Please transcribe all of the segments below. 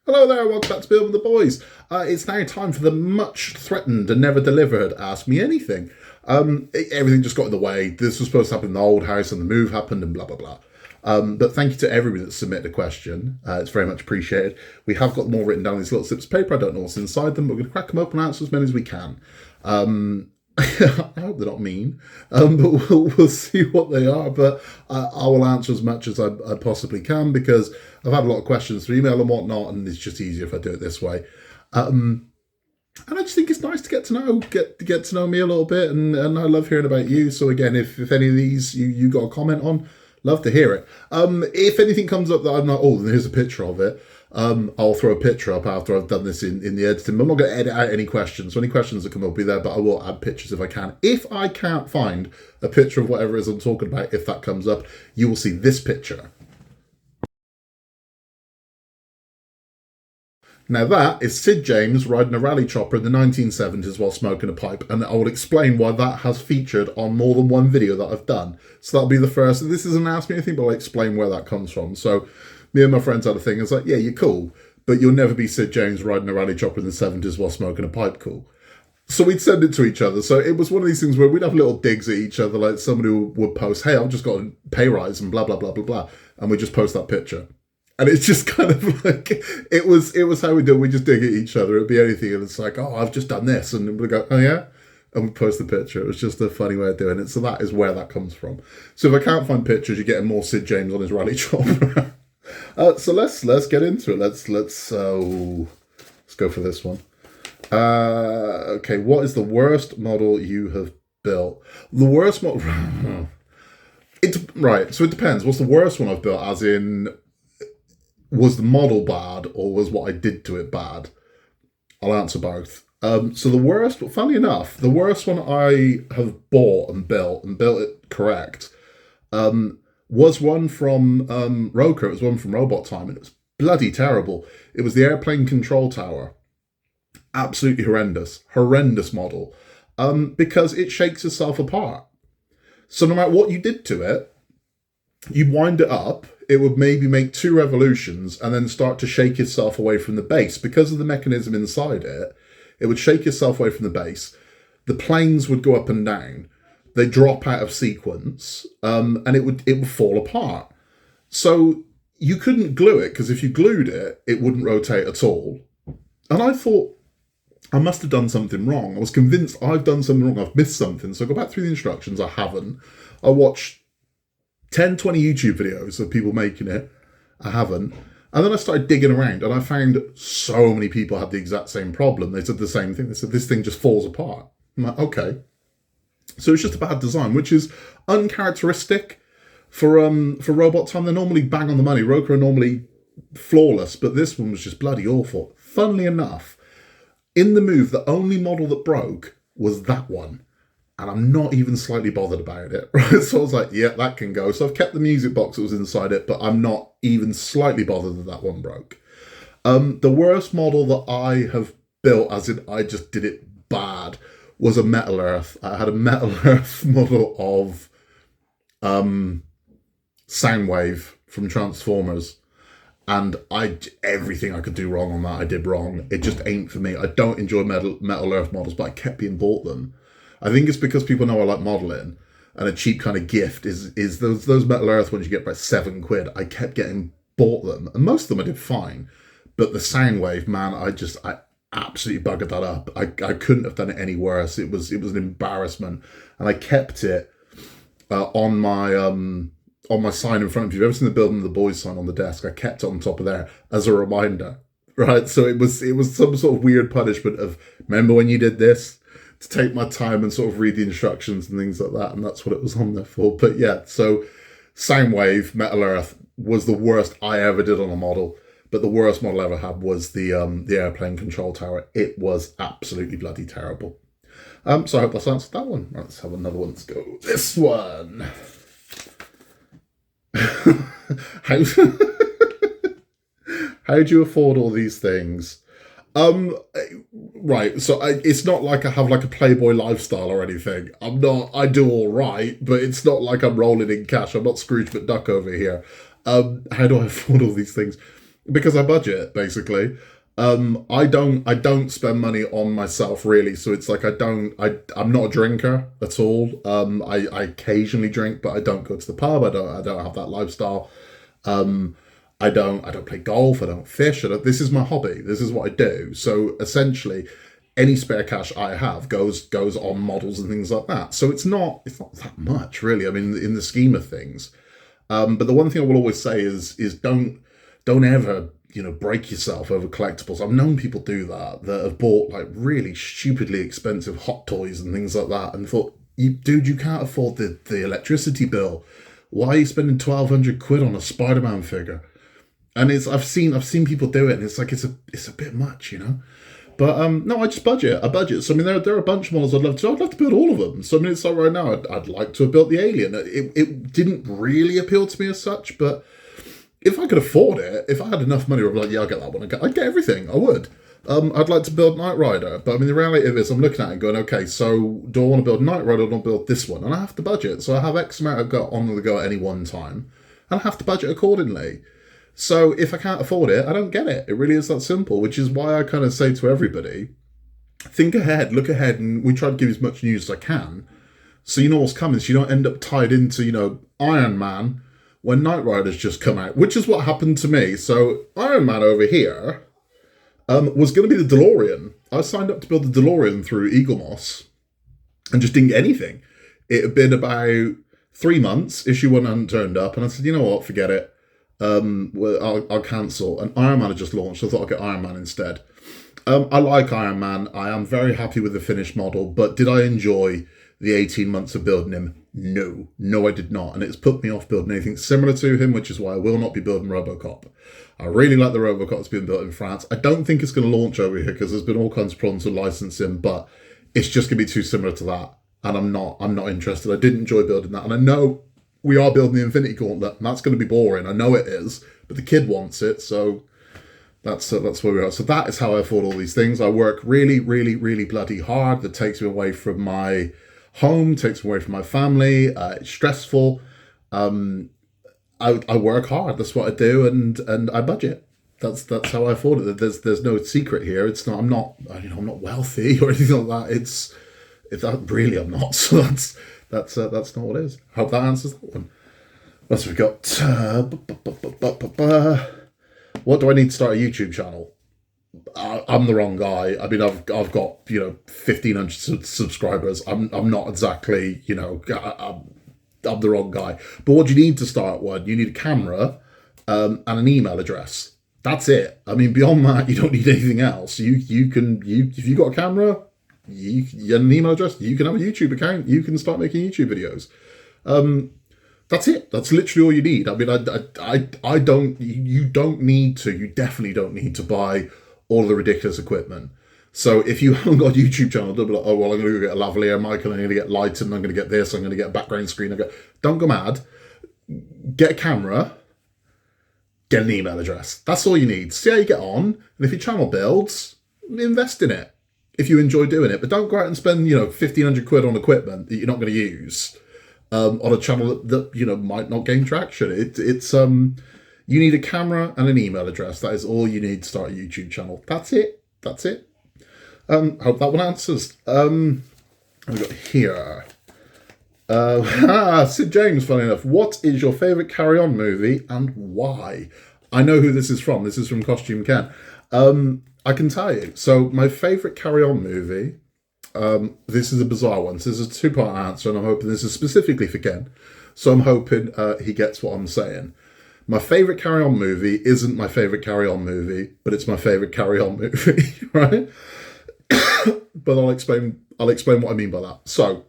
Hello there, welcome back to Build with the Boys. It's now time for the much threatened and never delivered Ask Me Anything. Everything just got in the way. This was supposed to happen in the old house and the move happened and blah, blah, blah. But thank you to everybody that submitted a question. It's very much appreciated. We have got more written down in these little slips of paper. I don't know what's inside them, but we're going to crack them open and answer as many as we can. I hope they're not mean, but we'll see what they are. But I will answer as much as I possibly can because I've had a lot of questions through email and whatnot, and it's just easier if I do it this way. And I just think it's nice to get to know me a little bit, and I love hearing about you. So again, if any of these you got a comment on, love to hear it. If anything comes up that I'm not, oh, here's a picture of it. I'll throw a picture up after I've done this in the editing. I'm not going to edit out any questions. So any questions that come up will be there, but I will add pictures if I can. If I can't find a picture of whatever it is I'm talking about, if that comes up, you will see this picture. Now that is Sid James riding a rally chopper in the 1970s while smoking a pipe, and I will explain why that has featured on more than one video that I've done. So that'll be the first. This isn't Ask Me Anything, but I'll explain where that comes from. So me and my friends had a thing. It's like, yeah, you're cool, but you'll never be Sid James riding a rally chopper in the 70s while smoking a pipe cool. So we'd send it to each other. So it was one of these things where we'd have little digs at each other, like somebody would post, hey, I've just got a pay rise and blah, blah, blah, blah, blah. And we just post that picture. And it's just kind of like, it was how we do it. We just dig at each other. It'd be anything. And it's like, oh, I've just done this. And we'd go, oh yeah? And we post the picture. It was just a funny way of doing it. So that is where that comes from. So if I can't find pictures, you're getting more Sid James on his rally chopper. So let's get into it. Let's go for this one. Okay, what is the worst model you have built? The worst model... Right, so it depends. What's the worst one I've built, as in... was the model bad or was what I did to it bad? I'll answer both. So the worst, funnily enough, the worst one I have bought and built it correct, was one from Roker. It was one from Robot Time, and it was bloody terrible. It was the airplane control tower. Absolutely horrendous model, because it shakes itself apart. So no matter what you did to it, you'd wind it up, it would maybe make 2 revolutions and then start to shake itself away from the base. Because of the mechanism inside it, it would shake itself away from the base. The planes would go up and down. They drop out of sequence, and it would fall apart. So you couldn't glue it, because if you glued it, it wouldn't rotate at all. And I thought, I must have done something wrong. I was convinced I've done something wrong. I've missed something. So I go back through the instructions. I haven't. I watched 10, 20 YouTube videos of people making it. I haven't. And then I started digging around, and I found so many people had the exact same problem. They said the same thing. They said, this thing just falls apart. I'm like, okay. So it's just a bad design, which is uncharacteristic for Robot Time. They're normally bang on the money. Roker are normally flawless, but this one was just bloody awful. Funnily enough, in the move, the only model that broke was that one. And I'm not even slightly bothered about it, right? So I was like, yeah, that can go. So I've kept the music box that was inside it, but I'm not even slightly bothered that one broke. The worst model that I have built, as in I just did it bad, was a Metal Earth. I had a Metal Earth model of Soundwave from Transformers. And everything I could do wrong on that, I did wrong. It just ain't for me. I don't enjoy Metal Earth models, but I kept being bought them. I think it's because people know I like modelling, and a cheap kind of gift is those Metal Earth ones you get by £7. I kept getting bought them, and most of them I did fine. But the Soundwave, man, I absolutely buggered that up. I couldn't have done it any worse. It was an embarrassment, and I kept it on my sign in front of you. If you've ever seen the Building of the Boys sign on the desk, I kept it on top of there as a reminder, right? So it was some sort of weird punishment of, remember when you did this? To take my time and sort of read the instructions and things like that, and that's what it was on there for. But yeah, so Soundwave, Metal Earth was the worst I ever did on a model, but the worst model I ever had was the airplane control tower. It was absolutely bloody terrible. So I hope that's answered that one. Let's have another one. Let's go. This one. How do you afford all these things? Right, so it's not like I have like a Playboy lifestyle or anything. I do all right, but it's not like I'm rolling in cash. I'm not Scrooge McDuck over here. How do I afford all these things? because I budget basically. I don't spend money on myself really, so it's like I'm not a drinker at all. I occasionally drink, but I don't go to the pub. I don't have that lifestyle. Um, I don't play golf. I don't fish. This is my hobby. This is what I do. So essentially, any spare cash I have goes on models and things like that. So it's not that much really. I mean, in the scheme of things. But the one thing I will always say is don't ever break yourself over collectibles. I've known people do that have bought like really stupidly expensive hot toys and things like that, and thought, dude, you can't afford the electricity bill. Why are you spending 1,200 quid on a Spider-Man figure? And I've seen people do it, and it's like it's a bit much. But no, I just budget. I budget. So I mean, there are a bunch of models I'd love to. I'd love to build all of them. So I mean, it's like right now, I'd like to have built the Alien. It didn't really appeal to me as such, but if I could afford it, if I had enough money, I'd be like, yeah, I'll get that one. I'd get everything. I would. I'd like to build Knight Rider, but I mean, the reality of it is, I'm looking at it and going, okay, so do I want to build Knight Rider or do I want to build this one? And I have to budget. So I have X amount on the go at any one time, and I have to budget accordingly. So if I can't afford it, I don't get it. It really is that simple, which is why I kind of say to everybody, think ahead, look ahead, and we try to give you as much news as I can. So you know what's coming, so you don't end up tied into, Iron Man when Knight Rider's just come out, which is what happened to me. So Iron Man over here was going to be the DeLorean. I signed up to build the DeLorean through Eagle Moss and just didn't get anything. It had been about 3 months, issue 1 hadn't turned up, and I said, you know what, forget it. Well, I'll cancel. And Iron Man had just launched, so I thought I'd get Iron Man instead. I like Iron Man. I am very happy with the finished model, but did I enjoy the 18 months of building him? No, I did not. And it's put me off building anything similar to him, which is why I will not be building RoboCop. I really like the RoboCop that's been built in France. I don't think it's going to launch over here because there's been all kinds of problems with licensing, but it's just going to be too similar to that. And I'm not interested. I did enjoy building that. And I know we are building the Infinity Gauntlet, and that's going to be boring. I know it is, but the kid wants it, so that's where we are. So that is how I afford all these things. I work really, really, really bloody hard. That takes me away from my home, takes me away from my family. It's stressful. I work hard. That's what I do, and I budget. That's how I afford it. There's no secret here. It's not. I'm not wealthy or anything like that. It's that really I'm not. So that's not what it is. Hope that answers that one. What else have we got? What do I need to start a YouTube channel? I'm the wrong guy. I mean, I've got 1,500 subscribers. I'm not exactly I'm the wrong guy. But what do you need to start one? You need a camera and an email address. That's it. I mean, beyond that, you don't need anything else. If you got a camera, you get an email address, you can have a YouTube account, you can start making YouTube videos. That's it. That's literally all you need. I mean, I don't. You don't need to. You definitely don't need to buy all the ridiculous equipment. So if you haven't got a YouTube channel, don't be like, oh well, I'm going to get a lavalier mic, and I'm going to get lighting, I'm going to get this, I'm going to get a background screen. Don't go mad. Get a camera. Get an email address. That's all you need. See how you get on, and if your channel builds, invest in it if you enjoy doing it. But don't go out and spend 1,500 quid on equipment that you're not going to use on a channel that might not gain traction. It's you need a camera and an email address. That is all you need to start a YouTube channel. That's it. Hope that one answers. What have we got here? Sid James, funny enough. What is your favourite Carry-On movie and why? I know who this is from. This is from Costume Ken. I can tell you. So my favourite Carry-On movie, this is a bizarre one. So this is a two-part answer, and I'm hoping this is specifically for Ken. So I'm hoping he gets what I'm saying. My favourite Carry-On movie isn't my favourite Carry-On movie, but it's my favourite Carry-On movie, right? But I'll explain what I mean by that. So,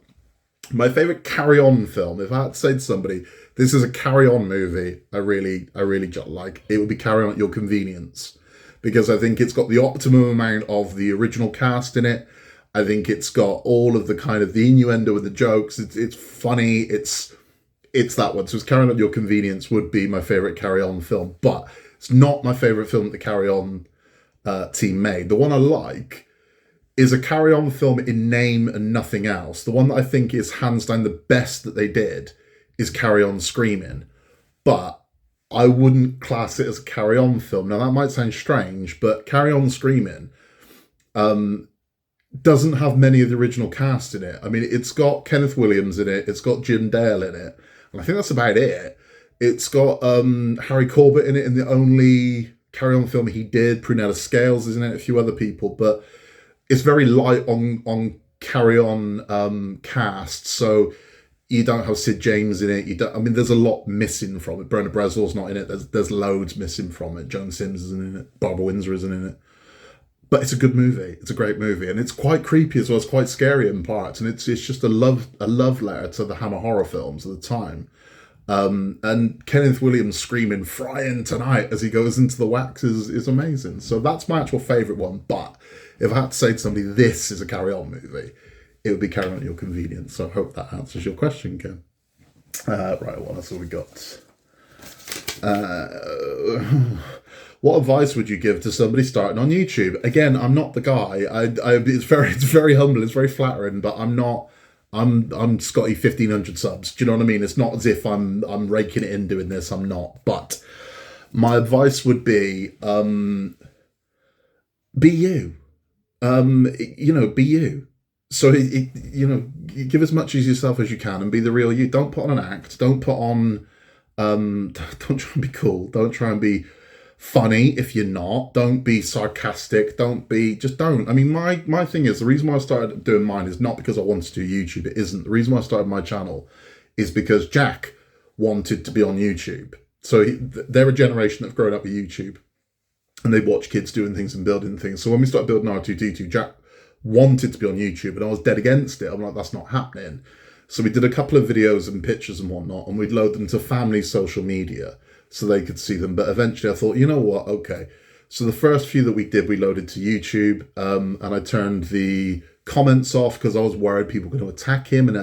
my favourite Carry-On film, if I had to say to somebody, this is a Carry-On movie I really like, it would be Carry On at Your Convenience. Because I think it's got the optimum amount of the original cast in it. I think it's got all of the kind of the innuendo with the jokes. It's funny. It's that one. So it's Carry On at Your Convenience would be my favourite Carry-On film. But it's not my favourite film that the Carry-On team made. The one I like is a Carry-On film in name and nothing else. The one that I think is hands down the best that they did is Carry On Screaming. But I wouldn't class it as a Carry On film. Now that might sound strange, but Carry On Screaming doesn't have many of the original cast in it. I mean, it's got Kenneth Williams in it, it's got Jim Dale in it, and I think that's about it. It's got Harry Corbett in it in the only Carry On film he did. Prunella Scales is in it, a few other people, but it's very light on Carry On cast. So you don't have Sid James in it. You don't. I mean, there's a lot missing from it. Brenna Breslau's not in it. There's loads missing from it. Joan Sims isn't in it. Barbara Windsor isn't in it. But it's a good movie. It's a great movie, and it's quite creepy as well. It's quite scary in parts, and it's just a love letter to the Hammer horror films of the time. And Kenneth Williams screaming "Frying tonight" as he goes into the wax is amazing. So that's my actual favourite one. But if I had to say to somebody, this is a Carry On movie, it would be Carry On at Your Convenience. So I hope that answers your question, Ken. Right, what else have we got? What advice would you give to somebody starting on YouTube? Again, I'm not the guy. It's very humble. It's very flattering, but I'm not. I'm Scotty 1500 subs. Do you know what I mean? It's not as if I'm raking it in doing this. I'm not. But my advice would be you. Be you. So give as much as yourself as you can and be the real you. Don't put on an act. Don't put on. Don't try and be cool. Don't try and be funny if you're not. Don't be sarcastic. Don't. I mean, my thing is, the reason why I started doing mine is not because I wanted to do YouTube. It isn't. The reason why I started my channel is because Jack wanted to be on YouTube. So they're a generation that have grown up with YouTube, and they watch kids doing things and building things. So when we started building R2D2, Jack wanted to be on YouTube, and I was dead against it. I'm like, that's not happening. So we did a couple of videos and pictures and whatnot, and we'd load them to family social media so they could see them. But eventually I thought, you know what? Okay. So the first few that we did, we loaded to YouTube, and I turned the comments off because I was worried people were going to attack him. And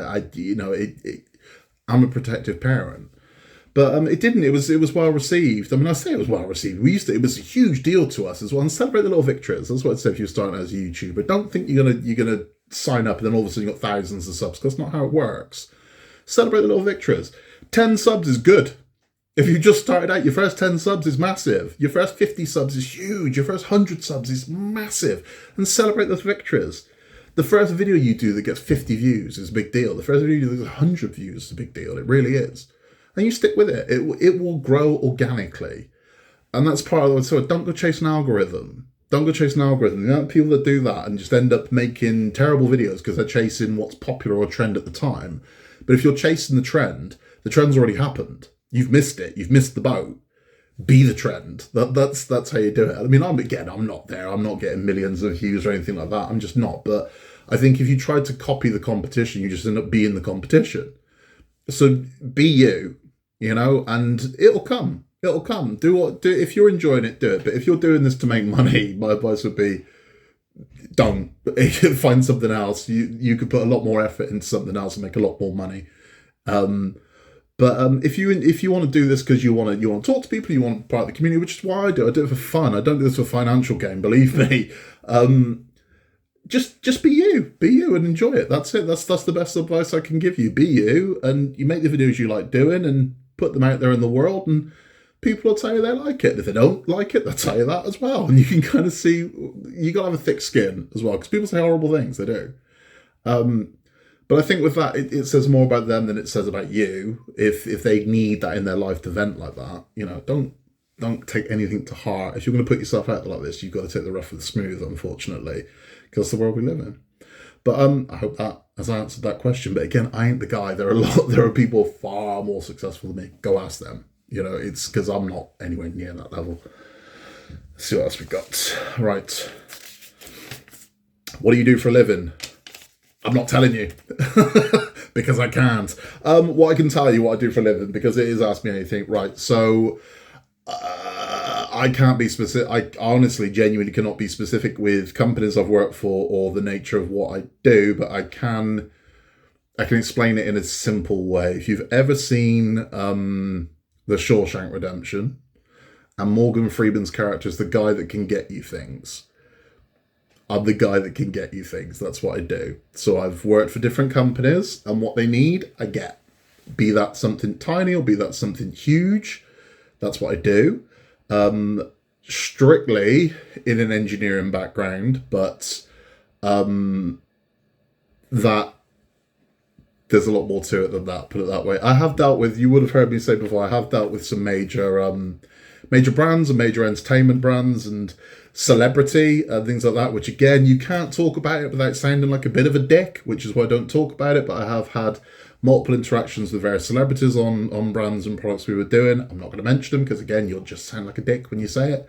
I'm a protective parent. But it didn't. It was well received. I mean, I say it was well received. It was a huge deal to us as well. And celebrate the little victories. That's what I'd say if you're starting as a YouTuber. Don't think you're gonna sign up and then all of a sudden you've got thousands of subs. That's not how it works. Celebrate the little victories. 10 subs is good. If you just started out, your first 10 subs is massive. Your first 50 subs is huge. Your first 100 subs is massive. And celebrate those victories. The first video you do that gets 50 views is a big deal. The first video you do that gets 100 views is a big deal. It really is. And you stick with it. It will grow organically. And that's part of the... So don't go chase an algorithm. Don't go chase an algorithm. The amount of people that do that and just end up making terrible videos because they're chasing what's popular or trend at the time. But if you're chasing the trend's already happened. You've missed it. You've missed the boat. Be the trend. That's how you do it. I mean, I'm not there. I'm not getting millions of views or anything like that. I'm just not. But I think if you try to copy the competition, you just end up being the competition. So be you, and it'll come. It'll come. Do if you're enjoying it, do it. But if you're doing this to make money, my advice would be don't. Find something else. You could put a lot more effort into something else and make a lot more money. But if you want to do this because you want to talk to people, you want to be part of the community, which is why I do it for fun. I don't do this for financial gain, believe me. Just be you and enjoy it. That's it. That's the best advice I can give you. Be you, and you make the videos you like doing and put them out there in the world, and people will tell you they like it. And if they don't like it, they'll tell you that as well. And you can kind of see, you got to have a thick skin as well, because people say horrible things. They do. But I think with that, it says more about them than it says about you. If they need that in their life to vent like that, don't take anything to heart. If you're going to put yourself out like this, you've got to take the rough with the smooth, unfortunately, because it's the world we live in. But I hope that has answered that question. But again, I ain't the guy. There are people far more successful than me. Go ask them. It's because I'm not anywhere near that level. Let's see what else we got. Right. What do you do for a living? I'm not telling you because I can't. What I can tell you what I do for a living, because it is Ask Me Anything. Right. So I can't be specific. I honestly, genuinely cannot be specific with companies I've worked for or the nature of what I do, but I can explain it in a simple way. If you've ever seen The Shawshank Redemption, and Morgan Freeman's character is the guy that can get you things. I'm the guy that can get you things. That's what I do. So I've worked for different companies, and what they need, I get. Be that something tiny or be that something huge, That's what I do. Strictly in an engineering background, but that there's a lot more to it than that, put it that way. I have dealt with, you would have heard me say before, I have dealt with some major brands and major entertainment brands and celebrity and things like that, which again, you can't talk about it without sounding like a bit of a dick, which is why I don't talk about it. But I have had multiple interactions with various celebrities on brands and products we were doing. I'm not going to mention them because again, you'll just sound like a dick when you say it.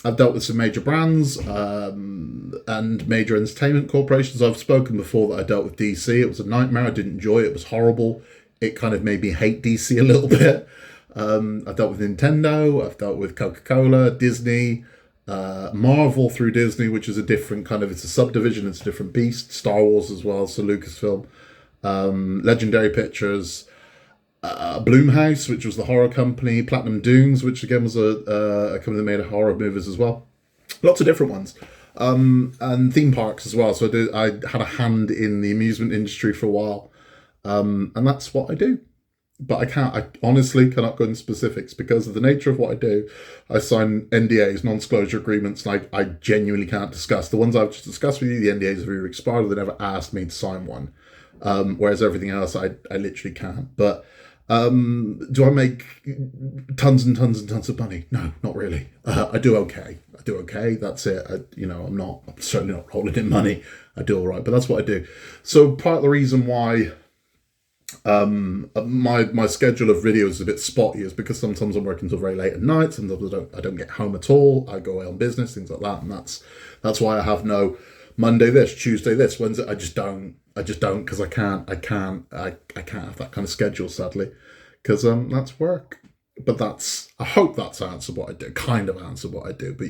I've dealt with some major brands and major entertainment corporations. I've spoken before that I dealt with DC. It was a nightmare. I didn't enjoy it. It was horrible. It kind of made me hate DC a little bit. I've dealt with Nintendo. I've dealt with Coca-Cola, Disney, Marvel through Disney, which is a different kind of, it's a subdivision. It's a different beast. Star Wars as well, so Lucasfilm. Legendary Pictures. Blumhouse, which was the horror company, Platinum Dunes, which again was a company that made horror movies as well. Lots of different ones. And theme parks as well. So I had a hand in the amusement industry for a while. And that's what I do. But I honestly cannot go into specifics because of the nature of what I do. I sign NDAs, non-disclosure agreements, and I genuinely can't discuss. The ones I've just discussed with you, the NDAs have either expired or they never asked me to sign one. Whereas everything else, I literally can't. But do I make tons and tons and tons of money? No, not really. I do okay. That's it. I'm certainly not rolling in money. I do all right, but that's what I do. So part of the reason why my schedule of videos is a bit spotty is because sometimes I'm working till very late at night. Sometimes I don't get home at all. I go away on business, things like that, and that's why I have no Monday this, Tuesday this, Wednesday. I just don't because I can't have that kind of schedule, sadly, because that's work. But I hope that's answered what I do, kind of answered what I do, but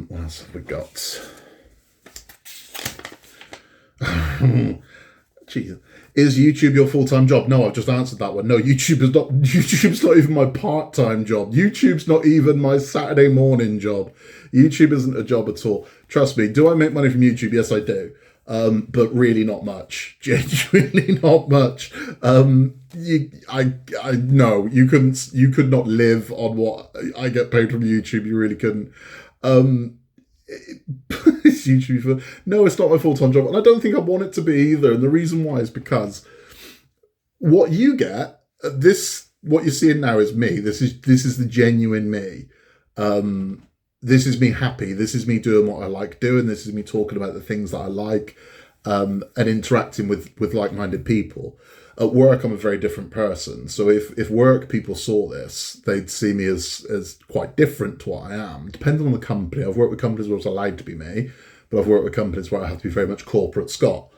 what else have we got? Jesus. Is YouTube your full-time job? No, I've just answered that one. No, YouTube's not even my part-time job. YouTube's not even my Saturday morning job. YouTube isn't a job at all. Trust me, do I make money from YouTube? Yes, I do. But really not much. Genuinely not much. No, you could not live on what I get paid from YouTube. You really couldn't. It's YouTube. No, it's not my full-time job, and I don't think I want it to be either. And the reason why is because what you get, what you're seeing now is me. This is the genuine me. This is me happy. This is me doing what I like doing. This is me talking about the things that I like, and interacting with like-minded people. At work, I'm a very different person. So if work people saw this, they'd see me as quite different to what I am. Depending on the company, I've worked with companies where it's allowed to be me, but I've worked with companies where I have to be very much corporate Scott,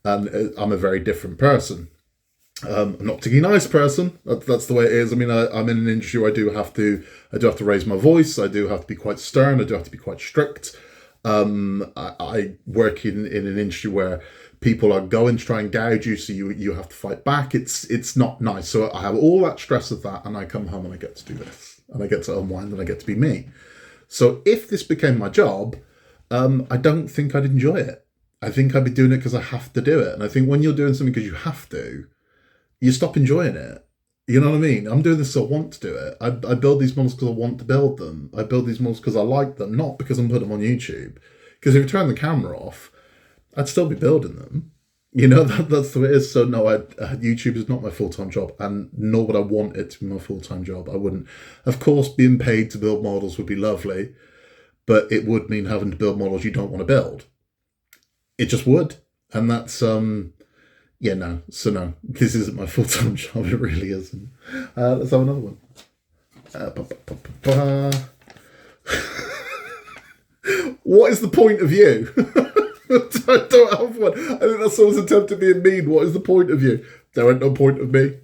and I'm a very different person. I'm not a particularly nice person. That's the way it is. I mean, I'm in an industry where I do have to raise my voice. I do have to be quite stern. I do have to be quite strict. I work in an industry where people are going to try and gouge you, so you have to fight back. It's not nice. So I have all that stress of that, and I come home and I get to do this, and I get to unwind, and I get to be me. So if this became my job, I don't think I'd enjoy it. I think I'd be doing it because I have to do it. And I think when you're doing something because you have to, you stop enjoying it. You know what I mean? I'm doing this because I want to do it. I build these models because I want to build them. I build these models because I like them, not because I'm putting them on YouTube. Because if you turn the camera off, I'd still be building them. You know, that's the way it is. So no, YouTube is not my full-time job, and nor would I want it to be my full-time job. I wouldn't. Of course, being paid to build models would be lovely, but it would mean having to build models you don't want to build. It just would. And that's, no. So no, this isn't my full-time job. It really isn't. Let's have another one. What is the point of you? I don't have one. I think that's someone's attempt at being mean. What is the point of you? There ain't no point of me.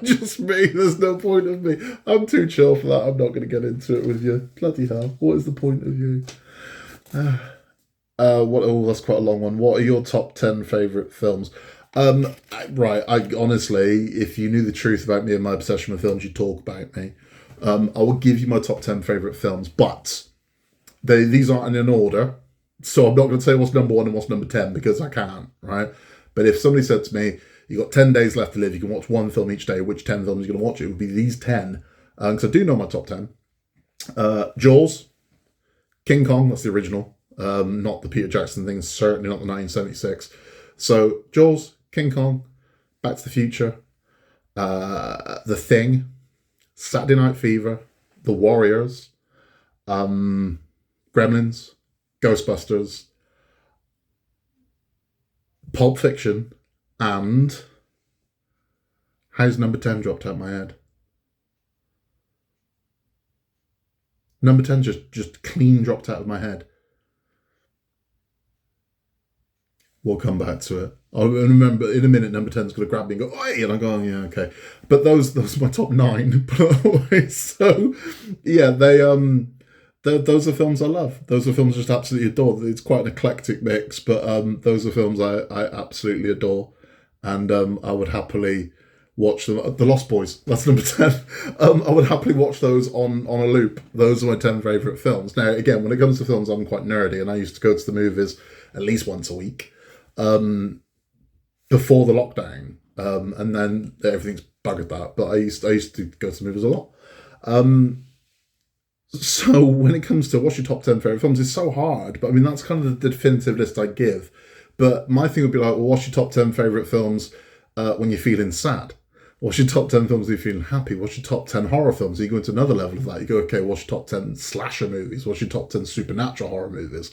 Just me. There's no point of me. I'm too chill for that. I'm not going to get into it with you. Bloody hell. What is the point of you? That's quite a long one. What are your top 10 favourite films? Right. I honestly, if you knew the truth about me and my obsession with films, you'd talk about me. I will give you my top 10 favourite films, but these aren't in an order. So I'm not going to say what's number 1 and what's number 10 because I can't, right? But if somebody said to me, you've got 10 days left to live, you can watch one film each day. Which 10 films you're going to watch? It would be these 10. Because I do know my top 10. Jaws, King Kong, that's the original. Not the Peter Jackson thing, certainly not the 1976. So, Jaws, King Kong, Back to the Future, The Thing, Saturday Night Fever, The Warriors, Gremlins, Ghostbusters, Pulp Fiction, and how's number 10 dropped out of my head? Number 10 just clean dropped out of my head. We'll come back to it. I remember in a minute number 10's going to grab me and go, oi! And I'm going, yeah, okay. But those are my top 9. So, yeah, those are films I love. Those are films I just absolutely adore. It's quite an eclectic mix, but those are films I absolutely adore. And I would happily watch them. The Lost Boys, that's number 10. I would happily watch those on a loop. Those are my 10 favourite films. Now, again, when it comes to films, I'm quite nerdy, and I used to go to the movies at least once a week before the lockdown. And then everything's buggered that. But I used to go to the movies a lot. So when it comes to what's your top 10 favourite films, it's so hard. But I mean, that's kind of the definitive list I give. But my thing would be like, well, what's your top 10 favourite films when you're feeling sad? What's your top 10 films when you're feeling happy? What's your top 10 horror films? You go into another level of that. You go, okay, what's your top 10 slasher movies? What's your top 10 supernatural horror movies?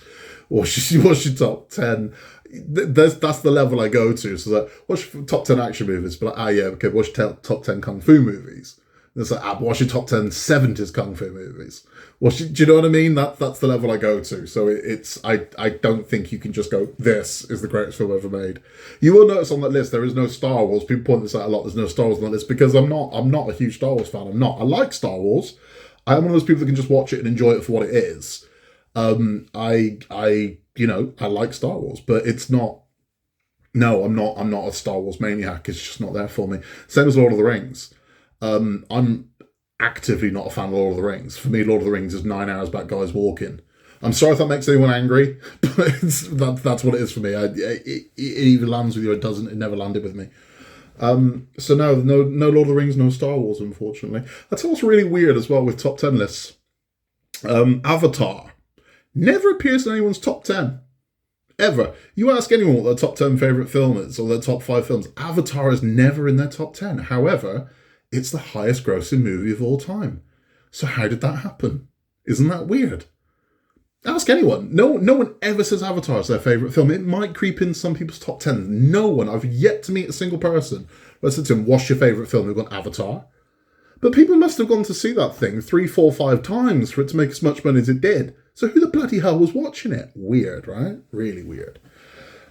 What's your top 10? That's the level I go to. So that, what's your top 10 action movies? But like, yeah, okay, what's your top 10 kung fu movies? It's like, what's your top 10 70s kung fu movies? Do you know what I mean? That's the level I go to. So I don't think you can just go, this is the greatest film ever made. You will notice on that list there is no Star Wars. People point this out a lot. There's no Star Wars on that list because I'm not a huge Star Wars fan. I'm not. I like Star Wars. I am one of those people that can just watch it and enjoy it for what it is. I like Star Wars, but it's not. No, I'm not a Star Wars maniac. It's just not there for me. Same as Lord of the Rings. I'm actively not a fan of Lord of the Rings. For me, Lord of the Rings is 9 hours about guys walking. I'm sorry if that makes anyone angry, but that's what it is for me. It either lands with you or it doesn't. It never landed with me. So no Lord of the Rings, no Star Wars, unfortunately. That's what's really weird as well with top 10 lists. Avatar never appears in anyone's top 10. Ever. You ask anyone what their top 10 favourite film is or their top 5 films, Avatar is never in their top 10. However, it's the highest grossing movie of all time. So how did that happen? Isn't that weird? Ask anyone. No one ever says Avatar is their favourite film. It might creep in some people's top 10. No one. I've yet to meet a single person who said to him, what's your favourite film? They've gone, Avatar. But people must have gone to see that thing 3, 4, 5 times for it to make as much money as it did. So who the bloody hell was watching it? Weird, right? Really weird.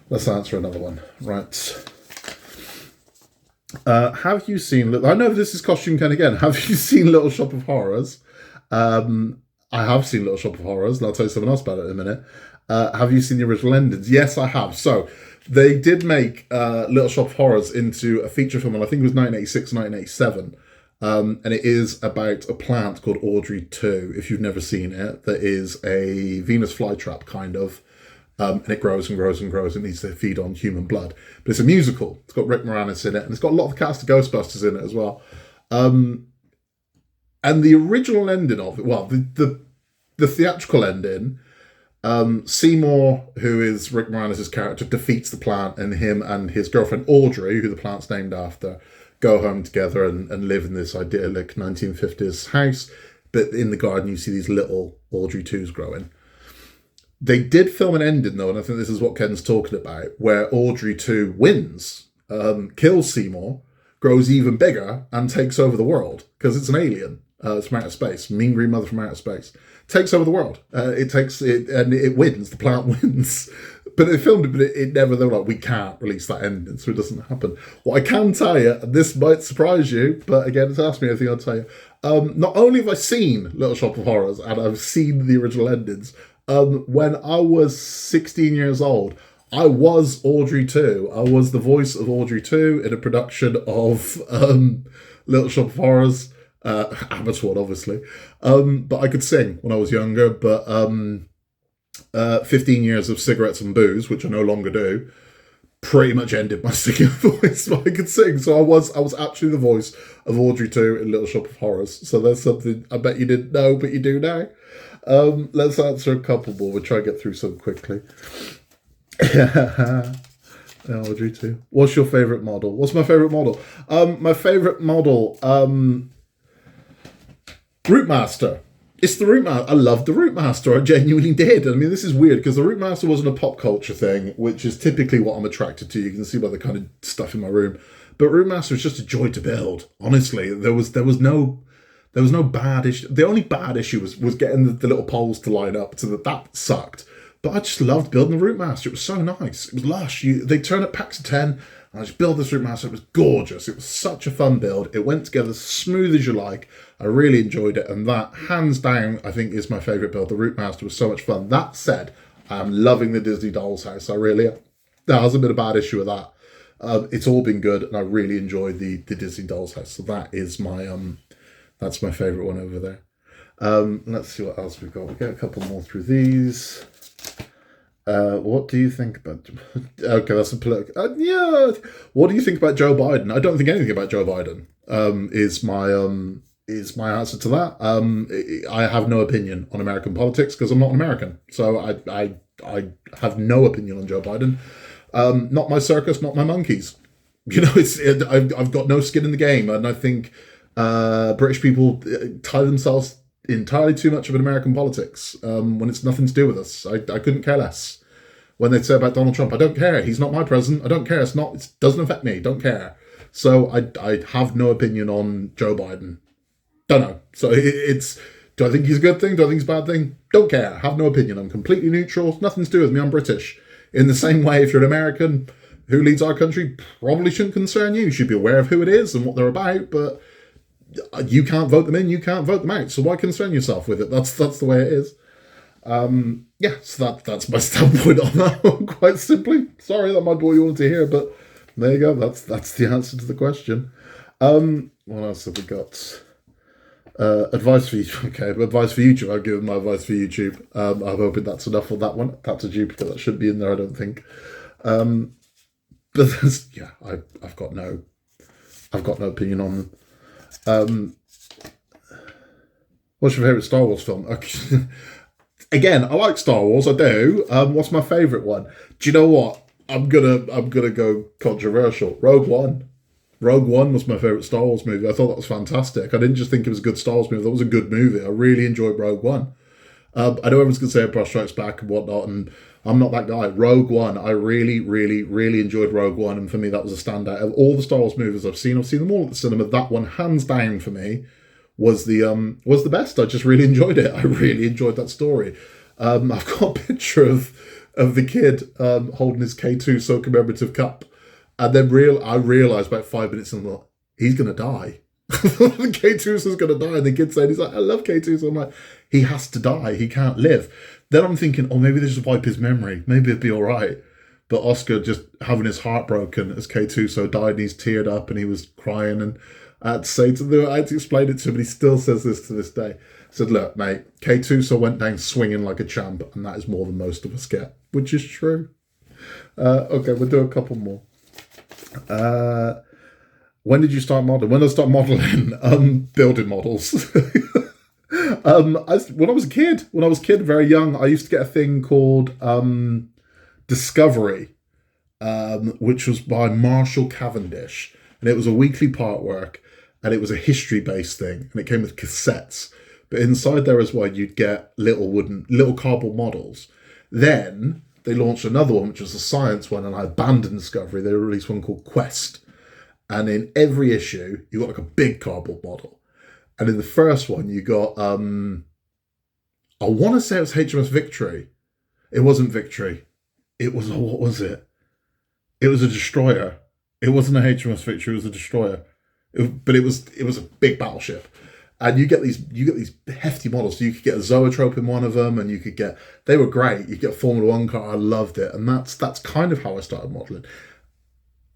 Let's answer another one. Right. Have you seen... I know this is Costume Ken again. Have you seen Little Shop of Horrors? I have seen Little Shop of Horrors, and I'll tell you something else about it in a minute. Have you seen the original endings? Yes, I have. So they did make Little Shop of Horrors into a feature film, and I think it was 1986, 1987. And it is about a plant called Audrey 2, if you've never seen it, that is a Venus flytrap, kind of. And it grows and grows and grows and needs to feed on human blood. But it's a musical. It's got Rick Moranis in it, and it's got a lot of the cast of Ghostbusters in it as well. And the original ending of it, well, the theatrical ending, Seymour, who is Rick Moranis' character, defeats the plant, and him and his girlfriend Audrey, who the plant's named after, go home together and live in this idyllic 1950s house. But in the garden, you see these little Audrey 2s growing. They did film an ending, though, and I think this is what Ken's talking about, where Audrey 2 wins, kills Seymour, grows even bigger, and takes over the world, because it's an alien. It's from outer space. Mean Green Mother from outer space. Takes over the world. It wins. The plant wins. But they filmed it, but it never, they were like, we can't release that ending, so it doesn't happen. What I can tell you, and this might surprise you, but again, just ask me anything, I'll tell you. Not only have I seen Little Shop of Horrors, and I've seen the original endings, when I was 16 years old, I was Audrey 2. I was the voice of Audrey 2 in a production of Little Shop of Horrors, amateur one, obviously. But I could sing when I was younger, but 15 years of cigarettes and booze, which I no longer do, pretty much ended my singing voice. I could sing, so I was actually the voice of Audrey 2 in Little Shop of Horrors. So there's something I bet you didn't know, but you do now. Let's answer a couple more. We'll try and get through some quickly. Audrey 2. What's your favourite model? What's my favourite model? My favourite model, Rootmaster. It's the Rootmaster. I loved the Rootmaster. I genuinely did. I mean, this is weird because the Rootmaster wasn't a pop culture thing, which is typically what I'm attracted to. You can see by the kind of stuff in my room. But Rootmaster was just a joy to build. Honestly, there was no bad issue. The only bad issue was getting the little poles to line up, so that sucked. But I just loved building the Rootmaster. It was so nice. It was lush. They turn up packs of 10, and I just built this Rootmaster. It was gorgeous. It was such a fun build. It went together smooth as you like. I really enjoyed it, and that, hands down, I think is my favourite build. The Rootmaster was so much fun. That said, I am loving the Disney Dolls house. I really am. There hasn't been a bad issue with that. It's all been good, and I really enjoyed the Disney Dolls house. So that is that's my favourite one over there. Let's see what else we've got. We'll get a couple more through these. What do you think about... Okay, that's a political... yeah. What do you think about Joe Biden? I don't think anything about Joe Biden. Is my answer to that. I have no opinion on American politics because I'm not an American. So I have no opinion on Joe Biden. Not my circus, not my monkeys. You know, I've got no skin in the game, and I think British people tie themselves entirely too much of an American politics when it's nothing to do with us. I couldn't care less. When they say about Donald Trump, I don't care. He's not my president. I don't care. It doesn't affect me. Don't care. So I have no opinion on Joe Biden. Don't know. So do I think he's a good thing? Do I think he's a bad thing? Don't care. Have no opinion. I'm completely neutral. Nothing to do with me. I'm British. In the same way, if you're an American who leads our country, probably shouldn't concern you. You should be aware of who it is and what they're about, but you can't vote them in, you can't vote them out. So why concern yourself with it? That's the way it is. So that's my standpoint on that one, quite simply. Sorry, that might be what you wanted to hear, but there you go. That's the answer to the question. What else have we got? Advice for YouTube. Okay, advice for YouTube. I've given my advice for YouTube. I'm hoping that's enough for that one. That's a duplicate. That shouldn't be in there, I don't think. But yeah, I've got no opinion on them. What's your favourite Star Wars film? Okay. Again, I like Star Wars. I do. What's my favourite one? Do you know what? I'm gonna go controversial. Rogue One. Rogue One was my favourite Star Wars movie. I thought that was fantastic. I didn't just think it was a good Star Wars movie. That was a good movie. I really enjoyed Rogue One. I know everyone's going to say Empire Strikes Back and whatnot, and I'm not that guy. Rogue One, I really, really, really enjoyed Rogue One, and for me that was a standout. Of all the Star Wars movies I've seen them all at the cinema. That one, hands down for me, was the best. I just really enjoyed it. I really enjoyed that story. I've got a picture of the kid holding his K2 so commemorative cup. And then I realised about 5 minutes in, like, he's going to die. K2's is going to die. And the kid said, he's like, I love K2. So I'm like, he has to die. He can't live. Then I'm thinking, oh, maybe they just wipe his memory. Maybe it'd be all right. But Oscar just having his heart broken as K2 so died, and he's teared up and he was crying. And I had to explain it to him, and he still says this to this day. I said, look, mate, K2 so went down swinging like a champ, and that is more than most of us get, which is true. Okay, we'll do a couple more. When did you start modeling? When did I start modeling? Building models. When I was a kid, very young, I used to get a thing called Discovery, which was by Marshall Cavendish, and it was a weekly part work, and it was a history-based thing, and it came with cassettes. But inside there as well, you'd get little cardboard models. Then they launched another one, which was a science one, and I abandoned Discovery. They released one called Quest. And in every issue, you got like a big cardboard model. And in the first one, you got, I want to say it was HMS Victory. It wasn't Victory. It was, what was it? It was a destroyer. It wasn't a HMS Victory, it was a destroyer. But it was a big battleship. And you get these hefty models. So you could get a Zoetrope in one of them, and they were great. You get a Formula One car. I loved it, and that's kind of how I started modelling.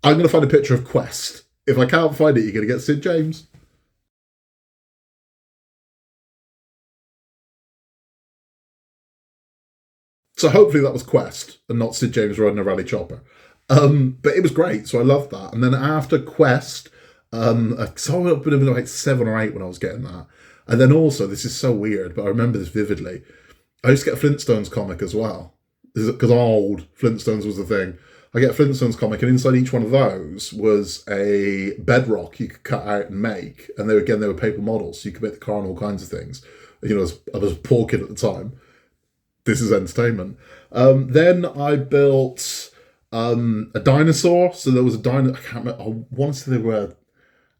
I'm going to find a picture of Quest. If I can't find it, you're going to get Sid James. So hopefully that was Quest and not Sid James riding a rally chopper. But it was great, so I loved that. And then after Quest, so I would have been like 7 or 8 when I was getting that. And then also, this is so weird, but I remember this vividly. I used to get a Flintstones comic as well, because old Flintstones was the thing. I get a Flintstones comic, and inside each one of those was a bedrock you could cut out and make. And they were paper models, so you could make the car and all kinds of things. You know, I was a poor kid at the time. This is entertainment. Then I built a dinosaur. So there was a dinosaur. I can't remember. I want to say they were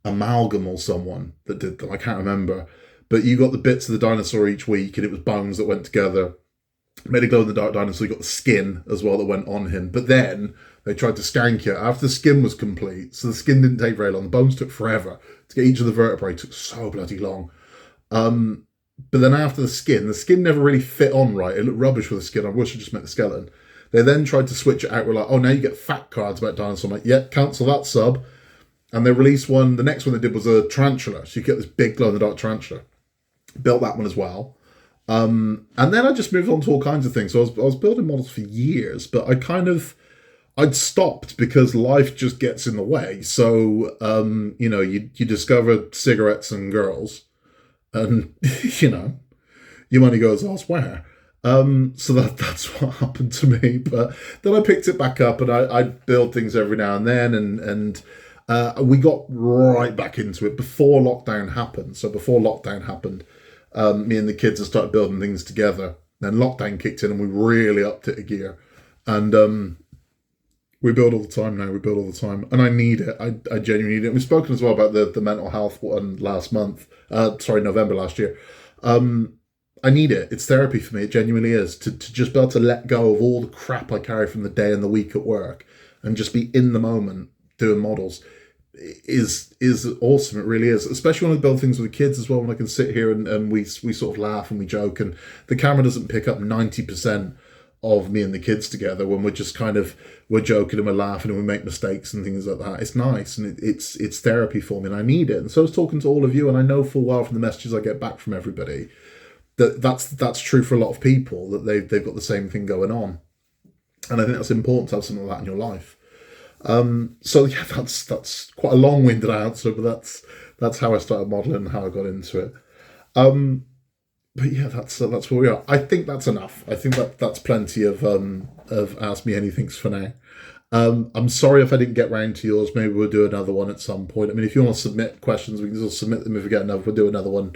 Amalgam or someone that did them. I can't remember. But you got the bits of the dinosaur each week, and it was bones that went together. Made a glow-in-the-dark dinosaur. You got the skin as well that went on him. But then they tried to skank it after the skin was complete. So the skin didn't take very long. The bones took forever to get each of the vertebrae. It took so bloody long. But then after the skin never really fit on right. It looked rubbish with the skin. I wish I just met the skeleton. They then tried to switch it out. We're like, oh, now you get fat cards about dinosaur. I'm like, yeah, cancel that sub. And they released one. The next one they did was a tarantula. So you get this big glow-in-the-dark tarantula. Built that one as well. And then I just moved on to all kinds of things. So I was building models for years, but I'd stopped because life just gets in the way. So, you discover cigarettes and girls, and, your money goes elsewhere. So that's what happened to me. But then I picked it back up, and I'd build things every now and then, and we got right back into it before lockdown happened. So before lockdown happened, me and the kids had started building things together. Then lockdown kicked in, and we really upped it a gear. And we build all the time now. We build all the time, and I need it. I genuinely need it. We've spoken as well about the mental health one last month. November last year. I need it. It's therapy for me. It genuinely is. To just be able to let go of all the crap I carry from the day and the week at work, and just be in the moment doing models is awesome. It really is. Especially when I build things with the kids as well. When I can sit here and we sort of laugh and we joke, and the camera doesn't pick up 90% of me and the kids together when we're just we're joking and we're laughing and we make mistakes and things like that. It's nice, and it's therapy for me, and I need it. And so I was talking to all of you, and I know full well from the messages I get back from everybody that's true for a lot of people, that they've got the same thing going on. And I think that's important to have something like that in your life. So yeah, that's quite a long-winded answer, but that's how I started modelling and how I got into it. But yeah, that's where we are. I think that's enough. I think that's plenty of Ask Me Anythings for now. I'm sorry if I didn't get round to yours. Maybe we'll do another one at some point. I mean, if you want to submit questions, we can just submit them. If we get enough, we'll do another one.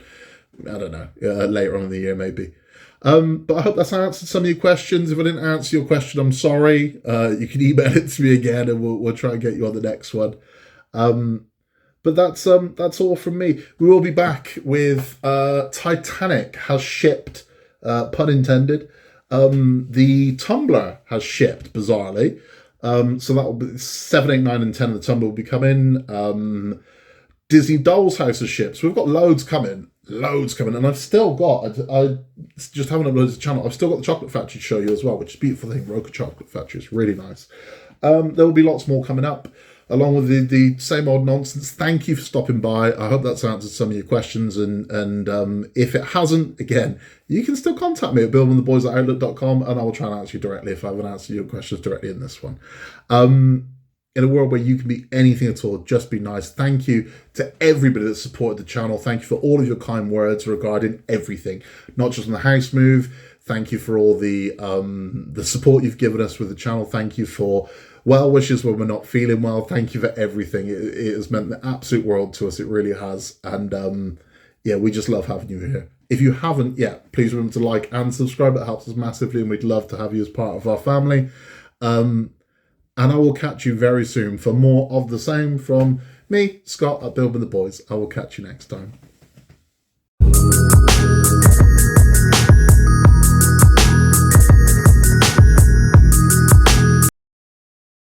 I don't know, later on in the year maybe. But I hope that's answered some of your questions. If I didn't answer your question, I'm sorry. You can email it to me again, and we'll try and get you on the next one. But that's all from me. We will be back with Titanic has shipped, pun intended. The Tumblr has shipped, bizarrely. So that will be 7, 8, 9, and 10 of the Tumblr will be coming. Disney Doll's House has shipped. So we've got loads coming. And I've still got, I just haven't uploaded to the channel, I've still got the Chocolate Factory to show you as well, which is a beautiful thing. Roca Chocolate Factory is really nice. There will be lots more coming up, along with the same old nonsense. Thank you for stopping by. I hope that's answered some of your questions. And if it hasn't, again, you can still contact me at billmantheboys@outlook.com, and I will try and answer you directly if I haven't answered your questions directly in this one. In a world where you can be anything at all, just be nice. Thank you to everybody that supported the channel. Thank you for all of your kind words regarding everything, not just on the house move. Thank you for all the support you've given us with the channel. Thank you for well wishes when we're not feeling well. Thank you for everything. It has meant the absolute world to us. It really has. And yeah, we just love having you here. If you haven't yet, please remember to like and subscribe. It helps us massively, and we'd love to have you as part of our family. And I will catch you very soon for more of the same from me, Scott, at Bill and the Boys. I will catch you next time.